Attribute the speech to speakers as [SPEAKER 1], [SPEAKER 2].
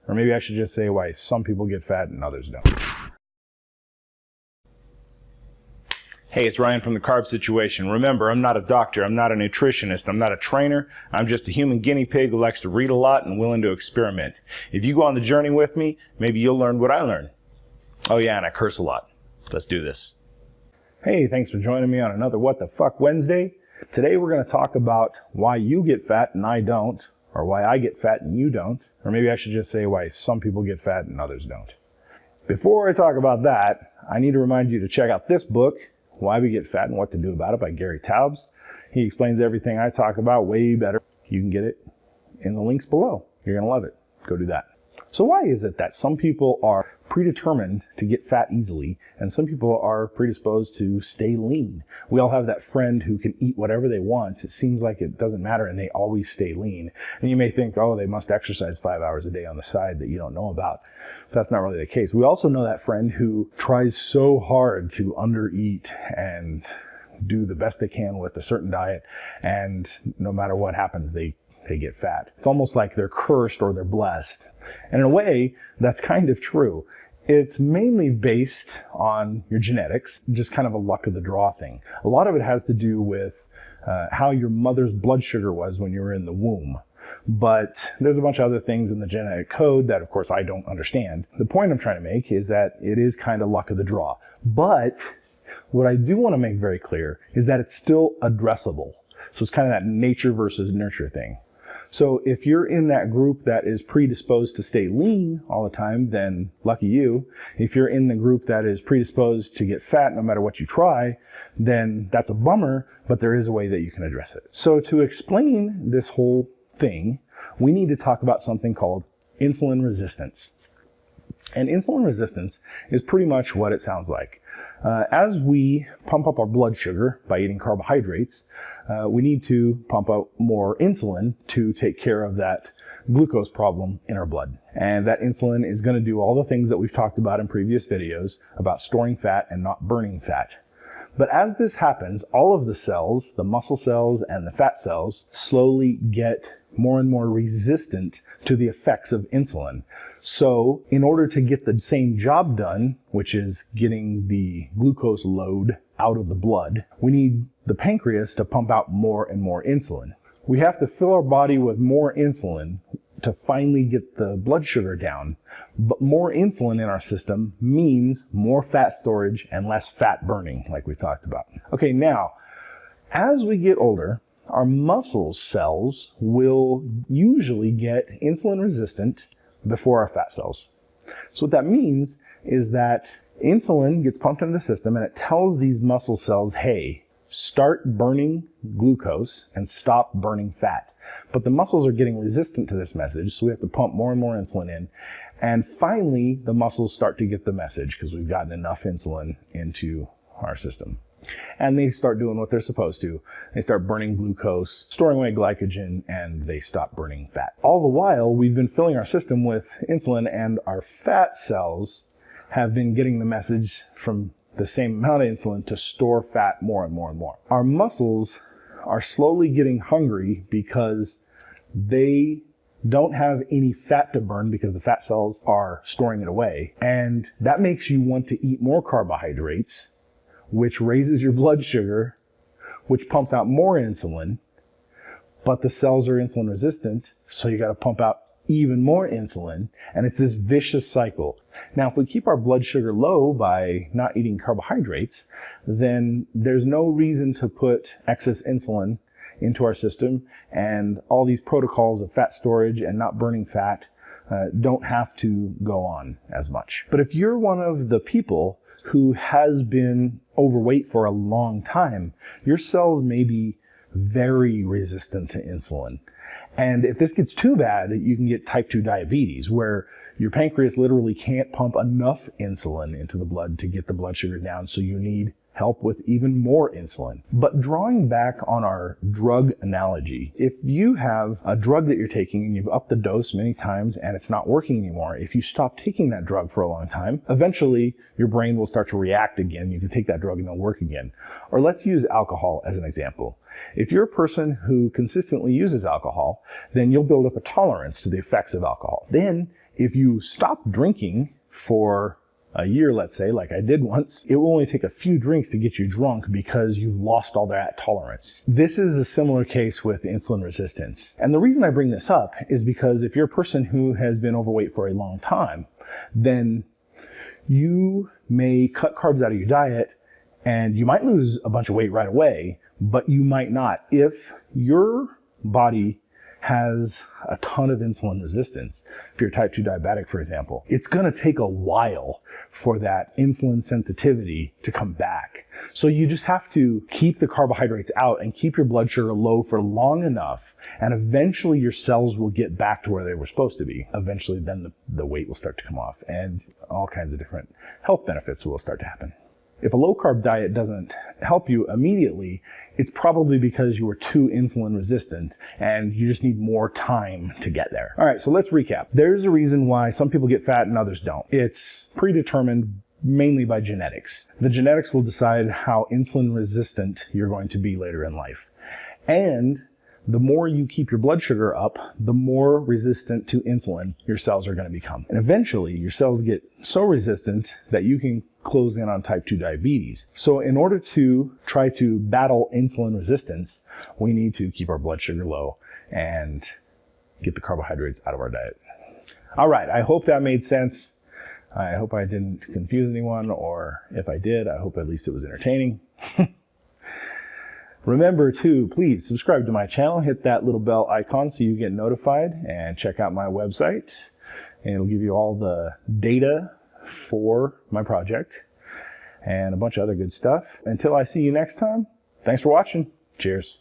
[SPEAKER 1] Or maybe I should just say why some people get fat and others don't. Hey, it's Ryan from the Carb Situation. Remember, I'm not a doctor, I'm not a nutritionist, I'm not a trainer. I'm just a human guinea pig who likes to read a lot and willing to experiment. If you go on the journey with me, maybe you'll learn what I learned. Oh yeah, and I curse a lot. Let's do this. Hey, thanks for joining me on another What the Fuck Wednesday. Today we're going to talk about why you get fat and I don't, or why I get fat and you don't, or maybe I should just say why some people get fat and others don't. Before I talk about that, I need to remind you to check out this book, Why We Get Fat and What to Do About It by Gary Taubes. He explains everything I talk about way better. You can get it in the links below. You're going to love it. Go do that. So why is it that some people are predetermined to get fat easily and some people are predisposed to stay lean? We all have that friend who can eat whatever they want. It seems like it doesn't matter and they always stay lean. And you may think, oh, they must exercise 5 hours a day on the side that you don't know about. But that's not really the case. We also know that friend who tries so hard to undereat and do the best they can with a certain diet, and no matter what happens, they get fat. It's almost like they're cursed or they're blessed. And in a way, that's kind of true. It's mainly based on your genetics, just kind of a luck of the draw thing. A lot of it has to do with how your mother's blood sugar was when you were in the womb. But there's a bunch of other things in the genetic code that, of course, I don't understand. The point I'm trying to make is that it is kind of luck of the draw. But what I do want to make very clear is that it's still addressable. So it's kind of that nature versus nurture thing. So if you're in that group that is predisposed to stay lean all the time, then lucky you. If you're in the group that is predisposed to get fat no matter what you try, then that's a bummer, but there is a way that you can address it. So to explain this whole thing, we need to talk about something called insulin resistance. And insulin resistance is pretty much what it sounds like. As we pump up our blood sugar by eating carbohydrates, we need to pump out more insulin to take care of that glucose problem in our blood. And that insulin is going to do all the things that we've talked about in previous videos about storing fat and not burning fat. But as this happens, all of the cells, the muscle cells and the fat cells, slowly get more and more resistant to the effects of insulin. So in order to get the same job done, which is getting the glucose load out of the blood, we need the pancreas to pump out more and more insulin. We have to fill our body with more insulin to finally get the blood sugar down. But more insulin in our system means more fat storage and less fat burning, like we talked about. Okay, now, as we get older, our muscle cells will usually get insulin resistant before our fat cells. So what that means is that insulin gets pumped into the system and it tells these muscle cells, hey, start burning glucose and stop burning fat. But the muscles are getting resistant to this message, so we have to pump more and more insulin in. And finally, the muscles start to get the message because we've gotten enough insulin into our system. And they start doing what they're supposed to. They start burning glucose, storing away glycogen, and they stop burning fat. All the while, we've been filling our system with insulin, and our fat cells have been getting the message from the same amount of insulin to store fat more and more and more. Our muscles are slowly getting hungry because they don't have any fat to burn because the fat cells are storing it away. And that makes you want to eat more carbohydrates, which raises your blood sugar, which pumps out more insulin, but the cells are insulin resistant, so you got to pump out even more insulin, and it's this vicious cycle. Now, if we keep our blood sugar low by not eating carbohydrates, then there's no reason to put excess insulin into our system, and all these protocols of fat storage and not burning fat don't have to go on as much. But if you're one of the people who has been overweight for a long time, your cells may be very resistant to insulin. And if this gets too bad, you can get type 2 diabetes, where your pancreas literally can't pump enough insulin into the blood to get the blood sugar down, so you need help with even more insulin. But drawing back on our drug analogy, if you have a drug that you're taking and you've upped the dose many times and it's not working anymore, if you stop taking that drug for a long time, eventually your brain will start to react again. You can take that drug and it'll work again. Or let's use alcohol as an example. If you're a person who consistently uses alcohol, then you'll build up a tolerance to the effects of alcohol. Then If you stop drinking for a year, let's say, like I did once, it will only take a few drinks to get you drunk because you've lost all that tolerance. This is a similar case with insulin resistance. And the reason I bring this up is because if you're a person who has been overweight for a long time, then you may cut carbs out of your diet and you might lose a bunch of weight right away, but you might not. If your body has a ton of insulin resistance, if you're type 2 diabetic, for example, it's going to take a while for that insulin sensitivity to come back. So you just have to keep the carbohydrates out and keep your blood sugar low for long enough, and eventually your cells will get back to where they were supposed to be. Eventually then the weight will start to come off and all kinds of different health benefits will start to happen. If a low-carb diet doesn't help you immediately, it's probably because you were too insulin resistant and you just need more time to get there. All right, so let's recap. There's a reason why some people get fat and others don't. It's predetermined mainly by genetics. The genetics will decide how insulin resistant you're going to be later in life. And the more you keep your blood sugar up, the more resistant to insulin your cells are going to become. And eventually, your cells get so resistant that you can close in on type 2 diabetes. So in order to try to battle insulin resistance, we need to keep our blood sugar low and get the carbohydrates out of our diet. All right, I hope that made sense. I hope I didn't confuse anyone, or if I did, I hope at least it was entertaining. Remember to please subscribe to my channel, hit that little bell icon so you get notified, and check out my website. And it'll give you all the data for my project and a bunch of other good stuff. Until I see you next time, thanks for watching. Cheers.